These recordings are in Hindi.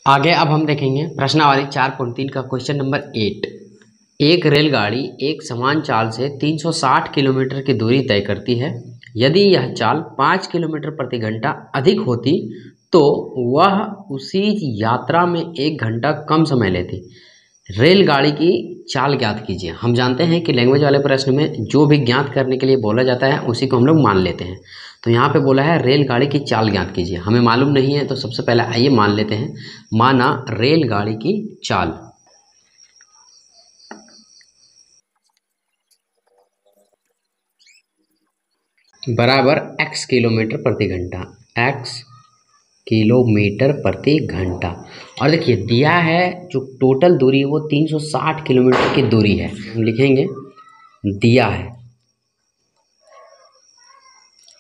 आगे अब हम देखेंगे प्रश्नावली 4.3 का क्वेश्चन नंबर 8। एक रेलगाड़ी एक समान चाल से 360 किलोमीटर की दूरी तय करती है। यदि यह चाल 5 किलोमीटर प्रति घंटा अधिक होती तो वह उसी यात्रा में 1 घंटा कम समय लेती। रेलगाड़ी की चाल ज्ञात कीजिए। हम जानते हैं कि लैंग्वेज वाले प्रश्न में जो भी ज्ञात करने के लिए बोला जाता है उसी को हम लोग मान लेते हैं। तो यहाँ पे बोला है रेलगाड़ी की चाल ज्ञात कीजिए। हमें मालूम नहीं है तो सबसे पहले आइए मान लेते हैं। माना रेलगाड़ी की चाल बराबर x किलोमीटर प्रति घंटा, x किलोमीटर प्रति घंटा। और देखिए दिया है जो टोटल दूरी है वो 360 किलोमीटर की दूरी है। हम लिखेंगे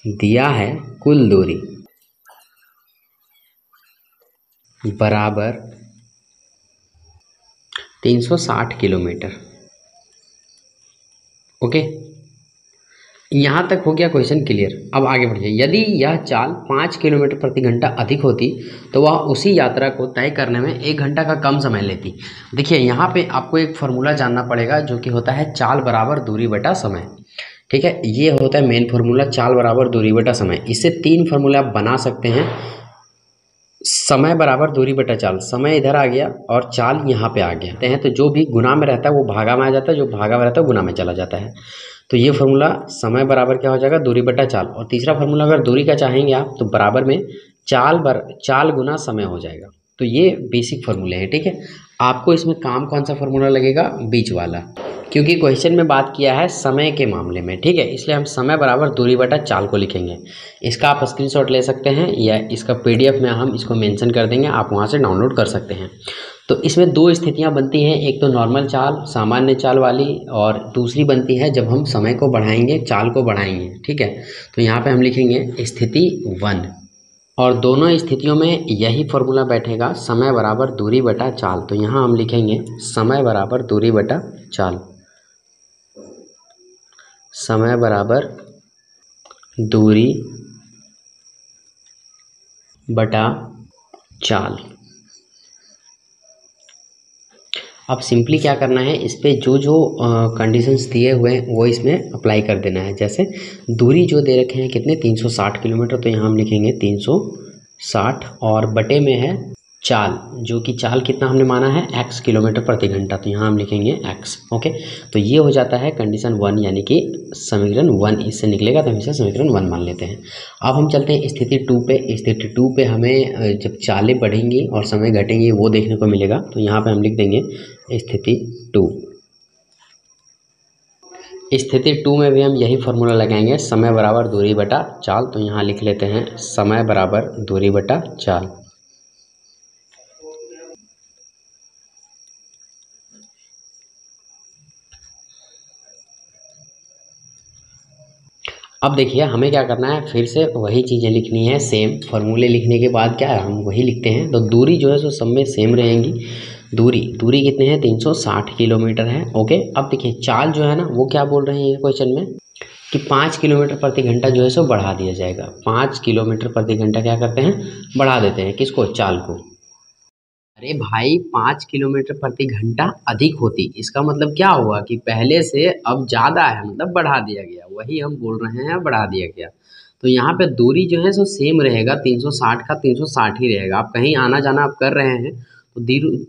दिया है कुल दूरी बराबर 360 किलोमीटर। ओके, यहाँ तक हो गया क्वेश्चन क्लियर। अब आगे बढ़िए। यदि यह चाल 5 किलोमीटर प्रति घंटा अधिक होती तो वह उसी यात्रा को तय करने में 1 घंटा का कम समय लेती। देखिए यहाँ पे आपको एक फार्मूला जानना पड़ेगा जो कि होता है चाल बराबर दूरी बटा समय। ठीक है, ये होता है मेन फार्मूला, चाल बराबर दूरी बटा समय। इससे 3 फार्मूला आप बना सकते हैं। समय बराबर दूरी बटा चाल, समय इधर आ गया और चाल यहाँ पे आ गया है। तो जो भी गुना में रहता है वो भागा में आ जाता है, जो भागा में रहता है गुना में चला जाता है। तो ये फार्मूला समय बराबर क्या हो जाएगा, दूरी बटा चाल। और तीसरा फार्मूला अगर दूरी का चाहेंगे आप तो बराबर में चाल गुना समय हो जाएगा। तो ये बेसिक फार्मूले हैं। ठीक है, आपको इसमें काम कौन सा फार्मूला लगेगा, बीच वाला, क्योंकि क्वेश्चन में बात किया है समय के मामले में। ठीक है, इसलिए हम समय बराबर दूरी बटा चाल को लिखेंगे। इसका आप स्क्रीनशॉट ले सकते हैं या इसका PDF में हम इसको मेंशन कर देंगे, आप वहाँ से डाउनलोड कर सकते हैं। तो इसमें 2 स्थितियाँ बनती हैं, एक तो नॉर्मल चाल सामान्य चाल वाली, और दूसरी बनती है जब हम समय को बढ़ाएंगे, चाल को बढ़ाएंगे। ठीक है, तो यहाँ पे हम लिखेंगे स्थिति 1, और दोनों स्थितियों में यही फॉर्मूला बैठेगा, समय बराबर दूरी बटा चाल। तो यहाँ हम लिखेंगे समय बराबर दूरी बटा चाल, समय बराबर दूरी बटा चाल। अब सिंपली क्या करना है, इस पे जो जो कंडीशंस दिए हुए हैं वो इसमें अप्लाई कर देना है। जैसे दूरी जो दे रखे हैं कितने, 360 किलोमीटर, तो यहाँ हम लिखेंगे 360, और बटे में है चाल, जो कि चाल कितना हमने माना है, x किलोमीटर प्रति घंटा, तो यहाँ हम लिखेंगे x। ओके, तो ये हो जाता है कंडीशन 1, यानी कि समीकरण 1 इससे निकलेगा, तो हम इसे समीकरण 1 मान लेते हैं। अब हम चलते हैं स्थिति 2 पे। स्थिति 2 पे हमें जब चालें बढ़ेंगी और समय घटेंगी वो देखने को मिलेगा। तो यहाँ पे हम लिख देंगे स्थिति 2। स्थिति 2 में भी हम यही फार्मूला लगाएंगे, समय बराबर दूरी बटा चाल। तो यहाँ लिख लेते हैं समय बराबर दूरी बटा चाल। अब देखिए हमें क्या करना है, फिर से वही चीज़ें लिखनी है। सेम फार्मूले लिखने के बाद क्या है, हम वही लिखते हैं। तो दूरी जो है सो सब में सेम रहेंगी। दूरी कितने हैं, 360 किलोमीटर है। ओके, अब देखिए चाल जो है ना वो क्या बोल रहे हैं ये क्वेश्चन में, कि 5 किलोमीटर प्रति घंटा जो है सो बढ़ा दिया जाएगा। 5 किलोमीटर प्रति घंटा क्या करते हैं, बढ़ा देते हैं, किसको, चाल को। अरे भाई 5 किलोमीटर प्रति घंटा अधिक होती, इसका मतलब क्या हुआ कि पहले से अब ज़्यादा है, मतलब बढ़ा दिया गया। वही हम बोल रहे हैं, बढ़ा दिया गया। तो यहाँ पे दूरी जो है सो सेम रहेगा, 360 का 360 ही रहेगा। आप कहीं आना जाना आप कर रहे हैं तो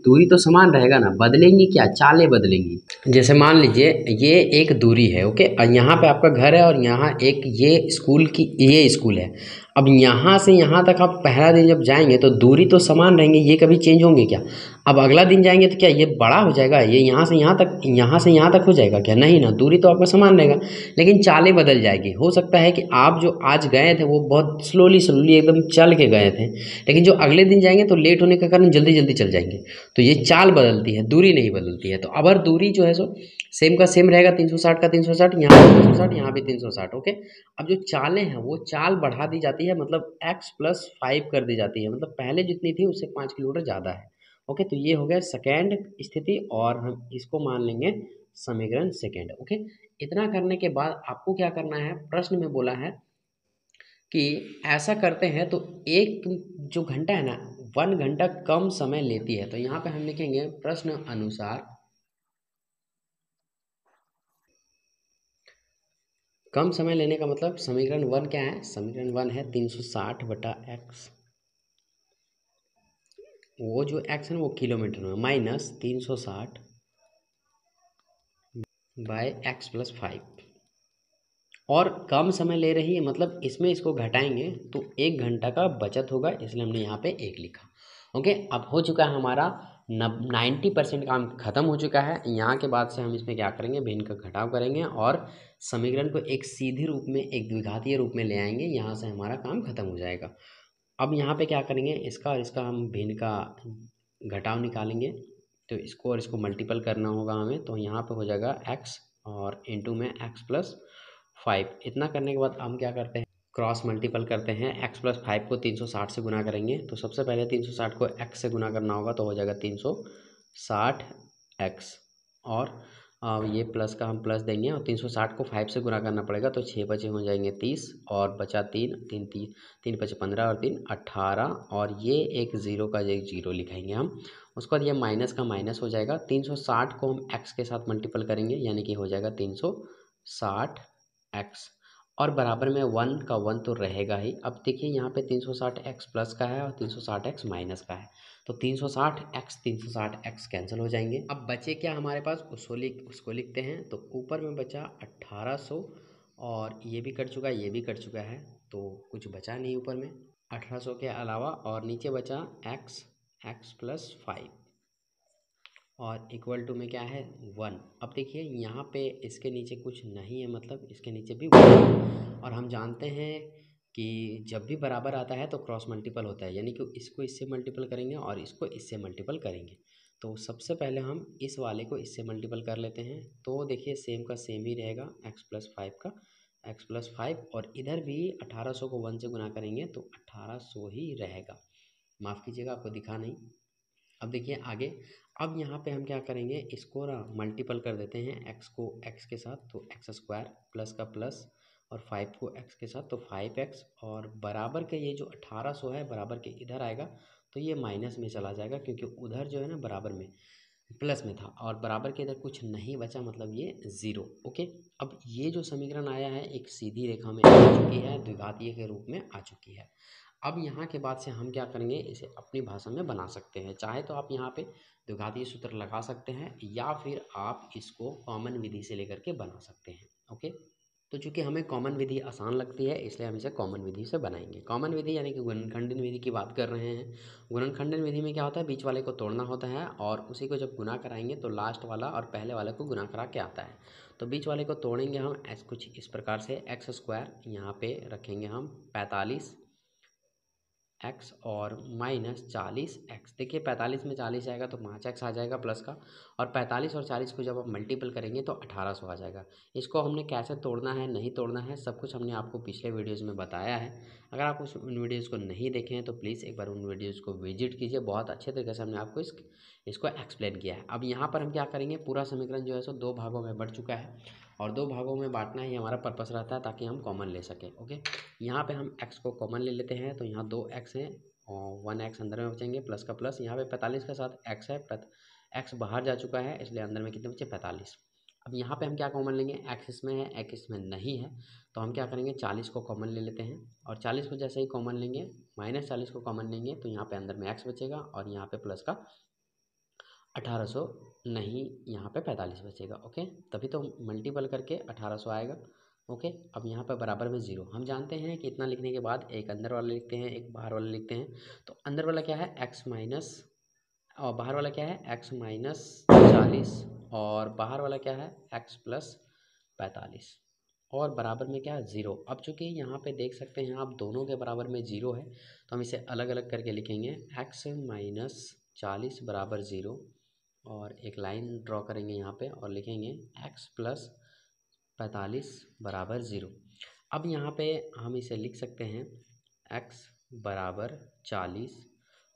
दूरी तो समान रहेगा ना, बदलेंगी क्या, चालें बदलेंगी। जैसे मान लीजिए ये एक दूरी है, ओके, और यहाँ पे आपका घर है और यहाँ एक ये स्कूल है। अब यहाँ से यहाँ तक आप पहला दिन जब जाएंगे तो दूरी तो समान रहेंगे, ये कभी चेंज होंगे क्या। अब अगला दिन जाएंगे तो क्या ये बड़ा हो जाएगा, ये यहाँ से यहाँ तक हो जाएगा क्या, नहीं ना, दूरी तो आपका समान रहेगा, लेकिन चालें बदल जाएगी। हो सकता है कि आप जो आज गए थे वो बहुत स्लोली एकदम चल के गए थे, लेकिन जो अगले दिन जाएंगे तो लेट होने के कारण जल्दी जल्दी चल जाएंगे। तो ये चाल बदलती है, दूरी नहीं बदलती है। तो अगर दूरी जो है सो सेम का सेम रहेगा, 360 का 360, यहाँ भी 360, यहाँ भी 360। ओके, अब जो चालें हैं वो चाल बढ़ा दी जाती है, मतलब x+5 कर दी जाती है, मतलब पहले जितनी थी उससे 5 किलोमीटर ज़्यादा है। ओके, तो ये हो गया सेकेंड स्थिति, और हम इसको मान लेंगे समीकरण सेकेंड। ओके, इतना करने के बाद आपको क्या करना है, प्रश्न में बोला है कि ऐसा करते हैं तो एक जो घंटा है ना 1 घंटा कम समय लेती है। तो यहाँ पे हम लिखेंगे प्रश्न अनुसार कम समय लेने का मतलब समीकरण 1 क्या है? समीकरण 1 है 360 बटा एक्स, वो जो एक्स है ना वो किलोमीटर में, माइनस 360 बाय एक्स प्लस 5। और कम समय ले रही है मतलब इसमें इसको घटाएंगे तो 1 घंटा का बचत होगा, इसलिए हमने यहाँ पे 1 लिखा। ओके, अब हो चुका है हमारा 90% काम खत्म हो चुका है। यहाँ के बाद से हम इसमें क्या करेंगे, भिन्न का घटाव करेंगे और समीकरण को एक सीधे रूप में, एक द्विघातीय रूप में ले आएंगे। यहाँ से हमारा काम खत्म हो जाएगा। अब यहाँ पे क्या करेंगे, इसका और इसका हम भिन्न का घटाव निकालेंगे। तो इसको और इसको मल्टीपल करना होगा हमें, तो यहाँ पे हो जाएगा x और इंटू में x प्लस 5। इतना करने के बाद हम क्या करते हैं, क्रॉस मल्टीपल करते हैं। x प्लस 5 को 360 से गुना करेंगे, तो सबसे पहले 360 को x से गुना करना होगा, तो हो जाएगा 360x। और ये प्लस का हम प्लस देंगे और 360 को 5 से गुना करना पड़ेगा, तो 6 बचे हो जाएंगे 30 और बचा 3, 3 बचे 15 और 3 18। और ये एक ज़ीरो का एक जीरो लिखेंगे हम। उसके बाद ये माइनस का माइनस हो जाएगा। 360 को हम x के साथ मल्टीपल करेंगे, यानी कि हो जाएगा 360x और बराबर में 1 का 1 तो रहेगा ही। अब देखिए यहाँ पे 360x प्लस का है और 360x माइनस का है, तो 360x कैंसिल हो जाएंगे। अब बचे क्या हमारे पास, उसको लिखते हैं। तो ऊपर में बचा 1800 और ये भी कट चुका है, ये भी कट चुका है, तो कुछ बचा नहीं ऊपर में 1800 के अलावा। और नीचे बचा x प्लस 5 और इक्वल टू में क्या है 1। अब देखिए यहाँ पे इसके नीचे कुछ नहीं है, मतलब इसके नीचे भी 1 है। और हम जानते हैं कि जब भी बराबर आता है तो क्रॉस मल्टीपल होता है, यानी कि इसको इससे मल्टीपल करेंगे और इसको इससे मल्टीपल करेंगे। तो सबसे पहले हम इस वाले को इससे मल्टीपल कर लेते हैं, तो देखिए सेम का सेम ही रहेगा, x प्लस 5 का x प्लस 5। और इधर भी 1800 को 1 से गुना करेंगे तो 1800 ही रहेगा, माफ़ कीजिएगा आपको दिखा नहीं। अब देखिए आगे, अब यहाँ पे हम क्या करेंगे, इसको ना मल्टीपल कर देते हैं x को x के साथ, तो x स्क्वायर प्लस का प्लस और 5 को x के साथ तो 5x और बराबर के ये जो 1800 है बराबर के इधर आएगा, तो ये माइनस में चला जाएगा क्योंकि उधर जो है ना बराबर में प्लस में था और बराबर के इधर कुछ नहीं बचा, मतलब ये ज़ीरो। ओके, अब ये जो समीकरण आया है एक सीधी रेखा में आ चुकी है, द्विघातीय के रूप में आ चुकी है। अब यहाँ के बाद से हम क्या करेंगे, इसे अपनी भाषा में बना सकते हैं। चाहे तो आप यहाँ पे द्विघातीय सूत्र लगा सकते हैं या फिर आप इसको कॉमन विधि से लेकर के बना सकते हैं। ओके, तो चूंकि हमें कॉमन विधि आसान लगती है इसलिए हम इसे कॉमन विधि से बनाएंगे। कॉमन विधि यानी कि गुणनखंडन विधि की बात कर रहे हैं। गुणनखंडन विधि में क्या होता है, बीच वाले को तोड़ना होता है और उसी को जब गुना कराएंगे तो लास्ट वाला और पहले वाले को गुना करा के आता है। तो बीच वाले को तोड़ेंगे हम कुछ इस प्रकार से, एक्स स्क्वायर यहाँ पे रखेंगे हम 45 एक्स और माइनस 40 एक्स। देखिए 45 में 40 आएगा तो 5x आ जाएगा प्लस का, और 45 और 40 को जब आप मल्टीपल करेंगे तो 1800 आ जाएगा। इसको हमने कैसे तोड़ना है, नहीं तोड़ना है, सब कुछ हमने आपको पिछले वीडियोज़ में बताया है। अगर आप उन वीडियोज़ को नहीं देखे हैं तो प्लीज़ एक बार उन वीडियोज़ को विजिट कीजिए, बहुत अच्छे तरीके से हमने आपको इसको एक्सप्लेन किया है। अब यहाँ पर हम क्या करेंगे, पूरा समीकरण जो है सो 2 भागों में बढ़ चुका है और 2 भागों में बांटना ही हमारा पर्पस रहता है ताकि हम कॉमन ले सकें। ओके, यहाँ पे हम x को कॉमन ले लेते हैं, तो यहाँ 2x है और 1x अंदर में बचेंगे, प्लस का प्लस। यहाँ पे 45 के साथ x है, x बाहर जा चुका है इसलिए अंदर में कितने बचे 45। अब यहाँ पे हम क्या कॉमन लेंगे, x इसमें है, x इसमें नहीं है, तो हम क्या करेंगे 40 को कॉमन ले लेते हैं। और 40 को जैसे ही कॉमन लेंगे, माइनस 40 को कॉमन लेंगे तो यहाँ पे अंदर में x बचेगा और यहाँ पे प्लस का 1800 नहीं, यहाँ पे 45 बचेगा। ओके, तभी तो मल्टीपल करके 1800 आएगा। ओके, अब यहाँ पर बराबर में 0। हम जानते हैं कि इतना लिखने के बाद एक अंदर वाला लिखते हैं, एक बाहर वाला लिखते हैं। तो अंदर वाला क्या है x माइनस, और बाहर वाला क्या है x माइनस 40 और बाहर वाला क्या है x प्लस 45 और बराबर में क्या है 0। अब चूँकि यहाँ पे देख सकते हैं आप दोनों के बराबर में 0 है, तो हम इसे अलग अलग करके लिखेंगे, x माइनस 40 बराबर 0 और एक लाइन ड्रॉ करेंगे यहाँ पे और लिखेंगे x प्लस 45 बराबर 0। अब यहाँ पे हम इसे लिख सकते हैं x बराबर 40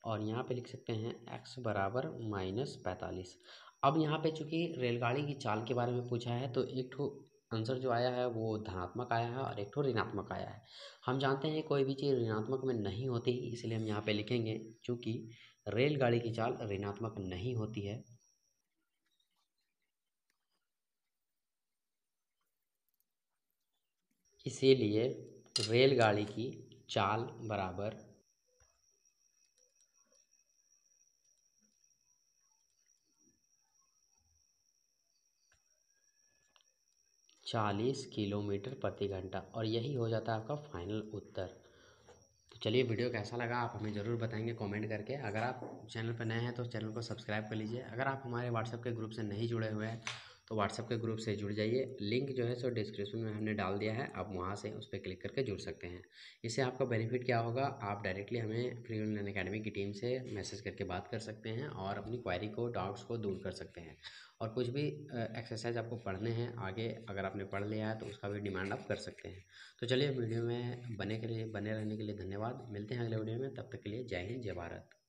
और यहाँ पे लिख सकते हैं x बराबर माइनस 45। अब यहाँ पे चूँकि रेलगाड़ी की चाल के बारे में पूछा है तो एक ठो आंसर जो आया है वो धनात्मक आया है और एक ठो ऋणात्मक आया है। हम जानते हैं कोई भी चीज़ ऋणात्मक में नहीं होती, इसलिए हम यहाँ पे लिखेंगे चूँकि रेलगाड़ी की चाल ऋणात्मक नहीं होती है, इसीलिए रेलगाड़ी की चाल बराबर 40 किलोमीटर प्रति घंटा, और यही हो जाता है आपका फाइनल उत्तर। तो चलिए, वीडियो कैसा लगा आप हमें ज़रूर बताएंगे कमेंट करके। अगर आप चैनल पर नए हैं तो चैनल को सब्सक्राइब कर लीजिए। अगर आप हमारे व्हाट्सएप के ग्रुप से नहीं जुड़े हुए हैं तो व्हाट्सएप के ग्रुप से जुड़ जाइए। लिंक जो है सो डिस्क्रिप्शन में हमने डाल दिया है, आप वहाँ से उस पर क्लिक करके जुड़ सकते हैं। इससे आपका बेनिफिट क्या होगा, आप डायरेक्टली हमें फ्री ऑनलाइन अकेडमी की टीम से मैसेज करके बात कर सकते हैं और अपनी क्वायरी को, डाउट्स को दूर कर सकते हैं। और कुछ भी एक्सरसाइज आपको पढ़ने हैं आगे, अगर आपने पढ़ लिया है तो उसका भी डिमांड आप कर सकते हैं। तो चलिए, वीडियो में बने रहने के लिए धन्यवाद। मिलते हैं अगले वीडियो में, तब तक के लिए जय हिंद, जय भारत।